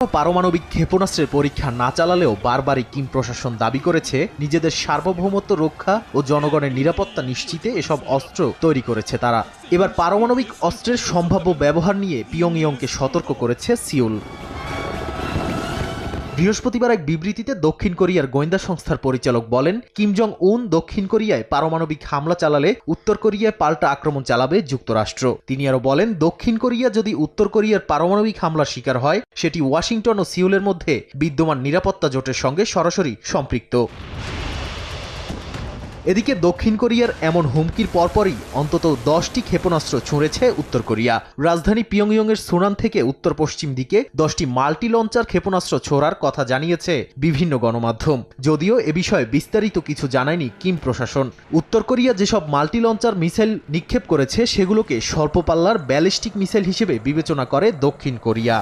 পারমাণবিক ক্ষেপণাস্ত্রের পরীক্ষা না চালালেও বারবারই কিম প্রশাসন দাবি করেছে নিজেদের সার্বভৌমত্ব রক্ষা ও জনগণের নিরাপত্তা নিশ্চিতে এসব অস্ত্র তৈরি করেছে তারা। এবার পারমাণবিক অস্ত্রের সম্ভাব্য ব্যবহার নিয়ে পিয়ংইয়ংকে সতর্ক করেছে সিউল। বৃহস্পতিবার এক বিবৃতিতে দক্ষিণ কোরিয়ার গোয়েন্দা সংস্থার পরিচালক বলেন, কিম জং উন দক্ষিণ কোরিয়ায় পারমাণবিক হামলা চালালে উত্তর কোরিয়ায় পাল্টা আক্রমণ চালাবে যুক্তরাষ্ট্র। তিনি আরও বলেন, দক্ষিণ কোরিয়া যদি উত্তর কোরিয়ার পারমাণবিক হামলার শিকার হয় সেটি ওয়াশিংটন ও সিউলের মধ্যে বিদ্যমান নিরাপত্তা জোটের সঙ্গে সরাসরি সম্পৃক্ত। এদিকে দক্ষিণ কোরিয়ার এমন হুমকির পরপরই অন্তত 10টি ক্ষেপণাস্ত্র ছুঁড়েছে উত্তর কোরিয়া। রাজধানী পিয়ংইয়ংয়ের সুনান থেকে উত্তর পশ্চিম দিকে 10টি মাল্টি লঞ্চার ক্ষেপণাস্ত্র ছোড়ার কথা জানিয়েছে বিভিন্ন গণমাধ্যম। যদিও এ বিষয়ে বিস্তারিত কিছু জানায়নি কিম প্রশাসন। উত্তর কোরিয়া যেসব মাল্টি লঞ্চার মিসাইল নিক্ষেপ করেছে সেগুলোকে স্বল্প পাল্লার ব্যালিস্টিক মিসাইল হিসেবে বিবেচনা করে দক্ষিণ কোরিয়া।